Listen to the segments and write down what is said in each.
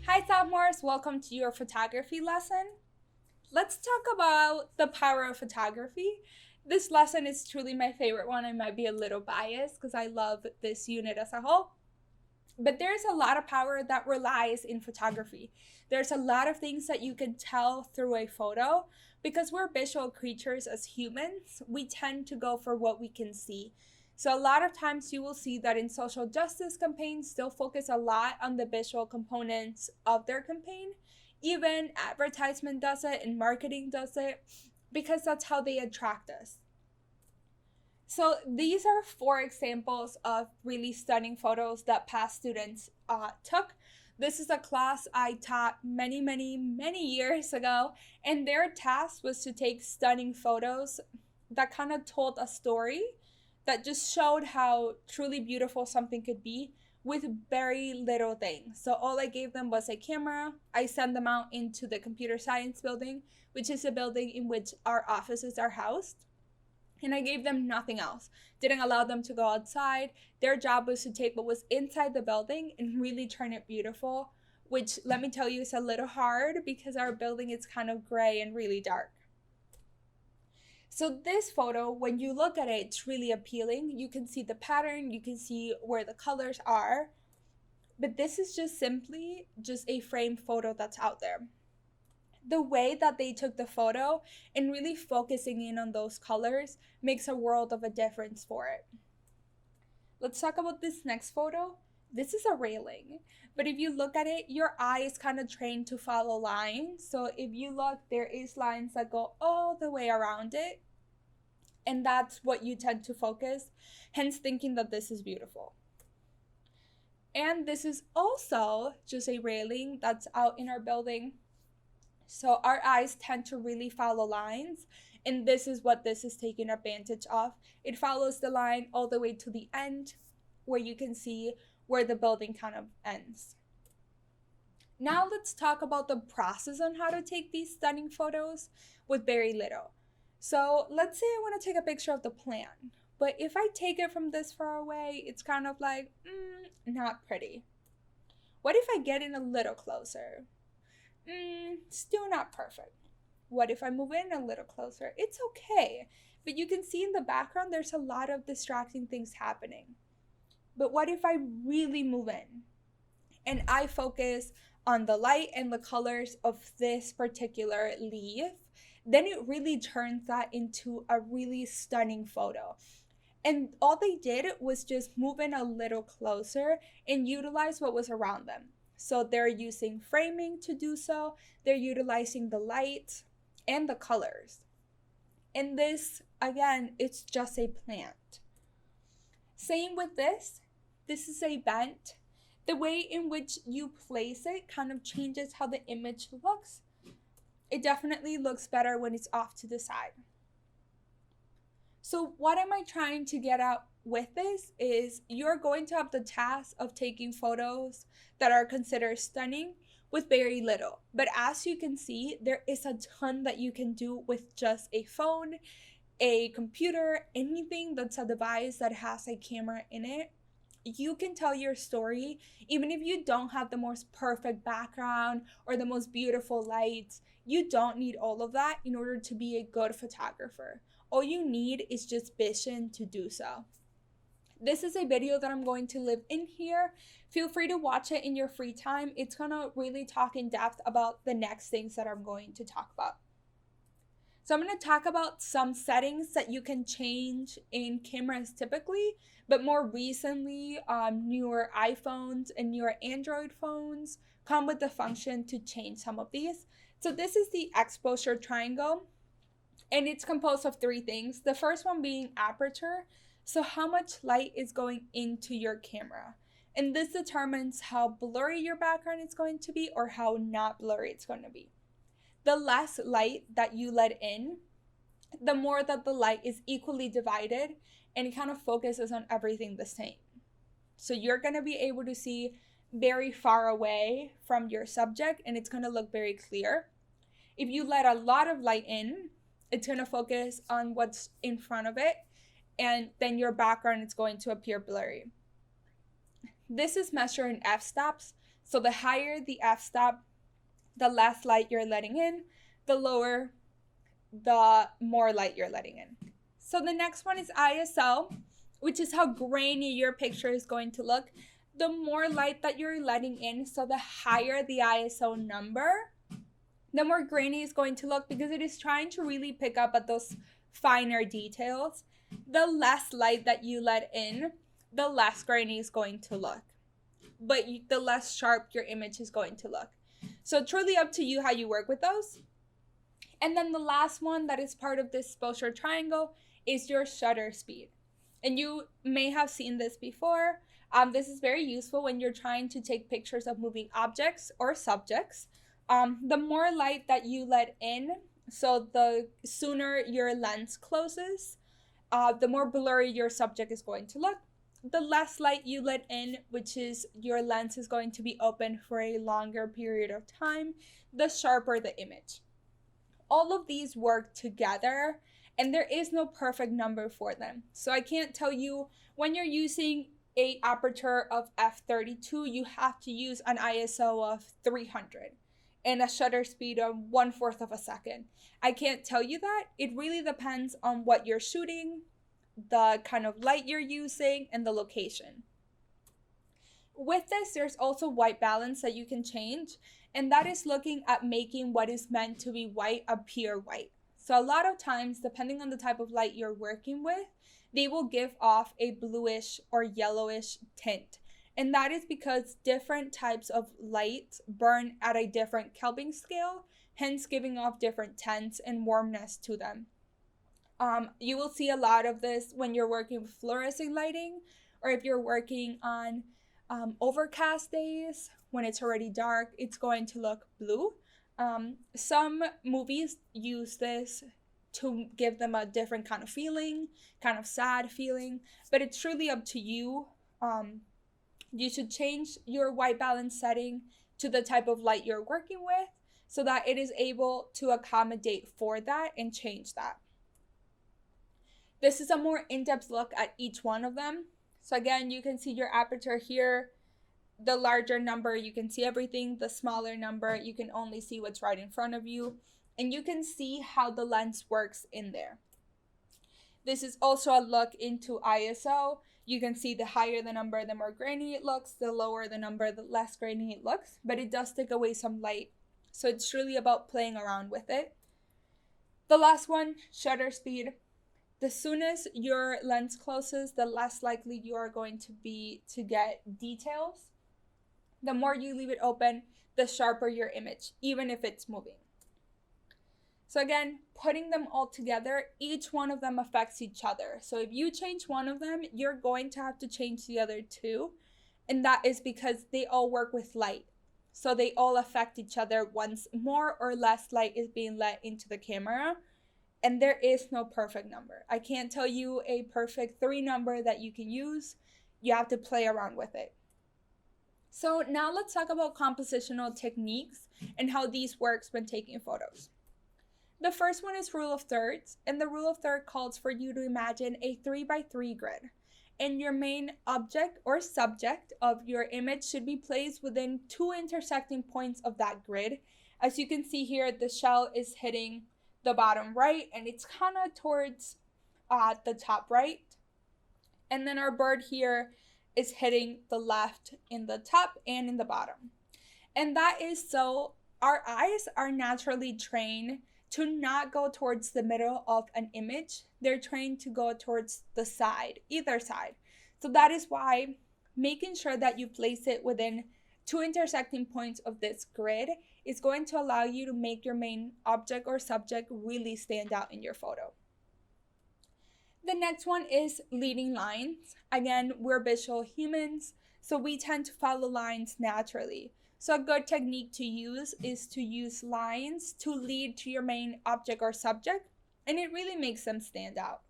Hi sophomores, welcome to your photography lesson. Let's talk about the power of photography. This lesson is truly my favorite one. I might be a little biased because I love this unit as a whole. But there's a lot of power that relies in photography. There's a lot of things that you can tell through a photo because we're visual creatures as humans. We tend to go for what we can see. So a lot of times you will see that in social justice campaigns, they'll focus a lot on the visual components of their campaign. Even advertisement does it and marketing does it because that's how they attract us. So these are 4 examples of really stunning photos that past students took. This is a class I taught many years ago, and their task was to take stunning photos that kind of told a story that just showed how truly beautiful something could be with very little things. So all I gave them was a camera. I sent them out into the computer science building, which is a building in which our offices are housed. And I gave them nothing else. Didn't allow them to go outside. Their job was to take what was inside the building and really turn it beautiful, which let me tell you is a little hard because our building is kind of gray and really dark. So this photo, when you look at it, it's really appealing. You can see the pattern, you can see where the colors are, but this is just simply just a framed photo that's out there. The way that they took the photo and really focusing in on those colors makes a world of a difference for it. Let's talk about this next photo. This is a railing, but if you look at it, your eye is kind of trained to follow lines. So if you look, there is lines that go all the way around it, and that's what you tend to focus, hence thinking that this is beautiful. And this is also just a railing that's out in our building. So our eyes tend to really follow lines, and this is what this is taking advantage of. It follows the line all the way to the end where you can see where the building kind of ends. Now let's talk about the process on how to take these stunning photos with very little. So let's say I want to take a picture of the plant, but if I take it from this far away, it's kind of like, not pretty. What if I get in a little closer? Still not perfect. What if I move in a little closer? It's okay, but you can see in the background there's a lot of distracting things happening. But what if I really move in and I focus on the light and the colors of this particular leaf? Then it really turns that into a really stunning photo. And all they did was just move in a little closer and utilize what was around them. So they're using framing to do so. They're utilizing the light and the colors. And this, again, it's just a plant. Same with this. This is a vent. The way in which you place it kind of changes how the image looks. It definitely looks better when it's off to the side. So what am I trying to get at with this is you're going to have the task of taking photos that are considered stunning with very little. But as you can see, there is a ton that you can do with just a phone, a computer, anything that's a device that has a camera in it. You can tell your story even if you don't have the most perfect background or the most beautiful lights. You don't need all of that in order to be a good photographer. All you need is just vision to do so. This is a video that I'm going to leave in here. Feel free to watch it in your free time. It's gonna really talk in depth about the next things that I'm going to talk about. So I'm going to talk about some settings that you can change in cameras typically, but more recently, newer iPhones and newer Android phones come with the function to change some of these. So this is the exposure triangle, and it's composed of 3 things. The first one being aperture, so how much light is going into your camera. And this determines how blurry your background is going to be or how not blurry it's going to be. The less light that you let in, the more that the light is equally divided and it kind of focuses on everything the same. So you're going to be able to see very far away from your subject and it's going to look very clear. If you let a lot of light in, it's going to focus on what's in front of it, and then your background is going to appear blurry. This is measured in f-stops. So the higher the f-stop, the less light you're letting in. The lower, the more light you're letting in. So the next one is ISO, which is how grainy your picture is going to look. The more light that you're letting in, so the higher the ISO number, the more grainy it's going to look, because it is trying to really pick up at those finer details. The less light that you let in, the less grainy is going to look, but the less sharp your image is going to look. So truly up to you how you work with those. And then the last one that is part of this exposure triangle is your shutter speed. And you may have seen this before. This is very useful when you're trying to take pictures of moving objects or subjects. The more light that you let in, so the sooner your lens closes, the more blurry your subject is going to look. The less light you let in, which is your lens is going to be open for a longer period of time, the sharper the image. All of these work together, and there is no perfect number for them. So I can't tell you when you're using a aperture of f32, you have to use an ISO of 300 and a shutter speed of 1/4 of a second. I can't tell you that. It really depends on what you're shooting, the kind of light you're using, and the location. With this, there's also white balance that you can change, and that is looking at making what is meant to be white appear white. So a lot of times, depending on the type of light you're working with, they will give off a bluish or yellowish tint. And that is because different types of light burn at a different Kelvin scale, hence giving off different tints and warmness to them. You will see a lot of this when you're working with fluorescent lighting, or if you're working on overcast days, when it's already dark, it's going to look blue. Some movies use this to give them a different kind of feeling, kind of sad feeling, but it's truly up to you. You should change your white balance setting to the type of light you're working with so that it is able to accommodate for that and change that. This is a more in-depth look at each one of them. So again, you can see your aperture here. The larger number, you can see everything. The smaller number, you can only see what's right in front of you. And you can see how the lens works in there. This is also a look into ISO. You can see the higher the number, the more grainy it looks. The lower the number, the less grainy it looks. But it does take away some light. So it's really about playing around with it. The last one, shutter speed. The soonest your lens closes, the less likely you are going to be to get details. The more you leave it open, the sharper your image, even if it's moving. So again, putting them all together, each one of them affects each other. So if you change one of them, you're going to have to change the other two. And that is because they all work with light. So they all affect each other once more or less light is being let into the camera. And there is no perfect number. I can't tell you a perfect 3 number that you can use. You have to play around with it. So now let's talk about compositional techniques and how these works when taking photos. The first one is rule of thirds, and the rule of thirds calls for you to imagine a 3x3 grid. And your main object or subject of your image should be placed within 2 intersecting points of that grid. As you can see here, the shell is hitting the bottom right, and it's kind of towards the top right. And then our bird here is hitting the left in the top and in the bottom. And that is so our eyes are naturally trained to not go towards the middle of an image. They're trained to go towards the side, either side. So that is why making sure that you place it within 2 intersecting points of this grid is going to allow you to make your main object or subject really stand out in your photo. The next one is leading lines. Again, we're visual humans, so we tend to follow lines naturally. So a good technique to use is to use lines to lead to your main object or subject, and it really makes them stand out.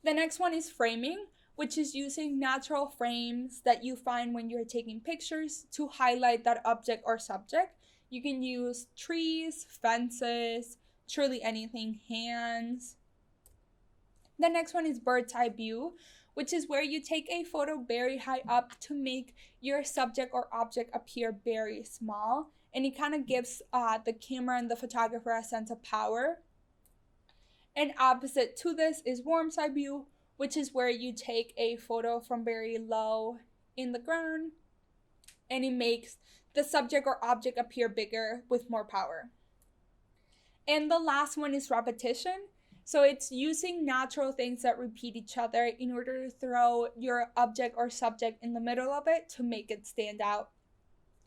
The next one is framing, which is using natural frames that you find when you're taking pictures to highlight that object or subject. You can use trees, fences, truly anything, hands. The next one is bird's eye view, which is where you take a photo very high up to make your subject or object appear very small. And it kind of gives the camera and the photographer a sense of power. And opposite to this is worm's eye view, which is where you take a photo from very low in the ground and it makes the subject or object appear bigger with more power. And the last one is repetition. So it's using natural things that repeat each other in order to throw your object or subject in the middle of it to make it stand out.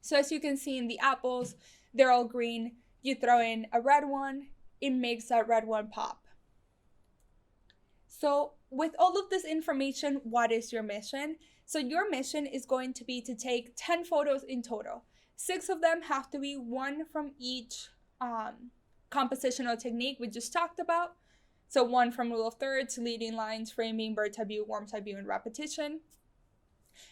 So as you can see in the apples, they're all green. You throw in a red one, it makes that red one pop. So with all of this information, what is your mission? So your mission is going to be to take 10 photos in total. 6 of them have to be one from each compositional technique we just talked about. So 1 from rule of thirds, leading lines, framing, bird's eye view, worm's eye view, and repetition.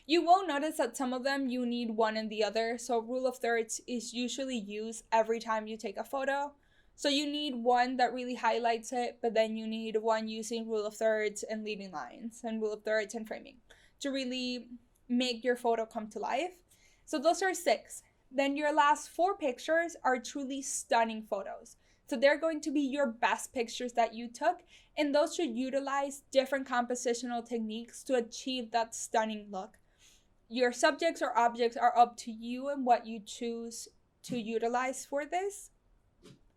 You will notice that some of them you need one and the other. So rule of thirds is usually used every time you take a photo. So you need one that really highlights it, but then you need one using rule of thirds and leading lines and rule of thirds and framing to really make your photo come to life. So those are 6. Then your last 4 pictures are truly stunning photos. So they're going to be your best pictures that you took, and those should utilize different compositional techniques to achieve that stunning look. Your subjects or objects are up to you and what you choose to utilize for this,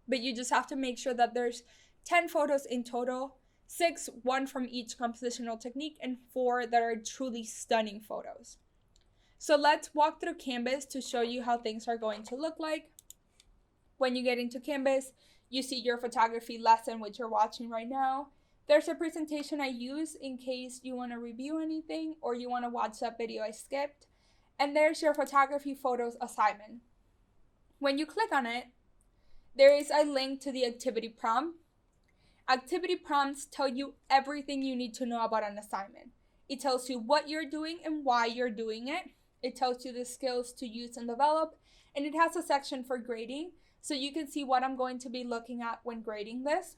but you just have to make sure that there's 10 photos in total, 6, 1 from each compositional technique, and 4 that are truly stunning photos. So let's walk through Canvas to show you how things are going to look like. When you get into Canvas, you see your photography lesson, which you're watching right now. There's a presentation I use in case you want to review anything or you want to watch that video I skipped. And there's your photography photos assignment. When you click on it, there is a link to the activity prompt. Activity prompts tell you everything you need to know about an assignment. It tells you what you're doing and why you're doing it. It tells you the skills to use and develop, and it has a section for grading, so you can see what I'm going to be looking at when grading this.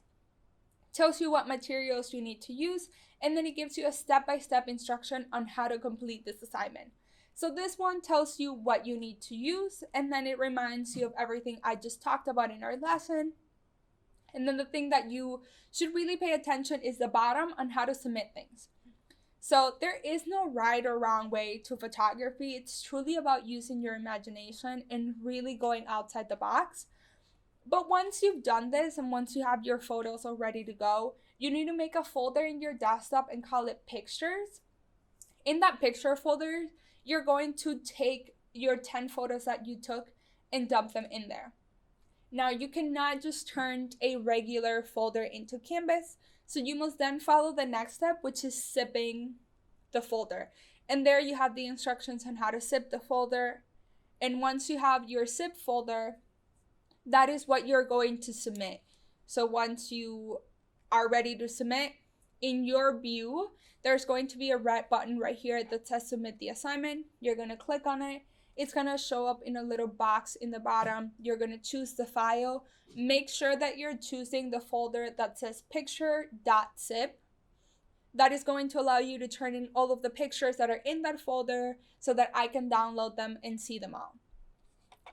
It tells you what materials you need to use, and then it gives you a step-by-step instruction on how to complete this assignment. So this one tells you what you need to use, and then it reminds you of everything I just talked about in our lesson. And then the thing that you should really pay attention is the bottom on how to submit things. So there is no right or wrong way to photography. It's truly about using your imagination and really going outside the box. But once you've done this and once you have your photos all ready to go, you need to make a folder in your desktop and call it pictures. In that picture folder, you're going to take your 10 photos that you took and dump them in there. Now, you cannot just turn a regular folder into Canvas, so you must then follow the next step, which is zipping the folder. And there you have the instructions on how to zip the folder. And once you have your zip folder, that is what you're going to submit. So once you are ready to submit, in your view, there's going to be a red button right here that says submit the assignment. You're going to click on it. It's going to show up in a little box in the bottom. You're going to choose the file. Make sure that you're choosing the folder that says picture.zip. That is going to allow you to turn in all of the pictures that are in that folder so that I can download them and see them all.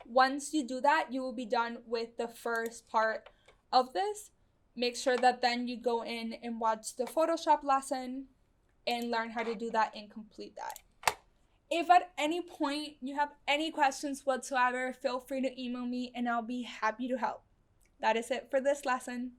Once you do that, you will be done with the first part of this. Make sure that then you go in and watch the Photoshop lesson and learn how to do that and complete that. If at any point you have any questions whatsoever, feel free to email me and I'll be happy to help. That is it for this lesson.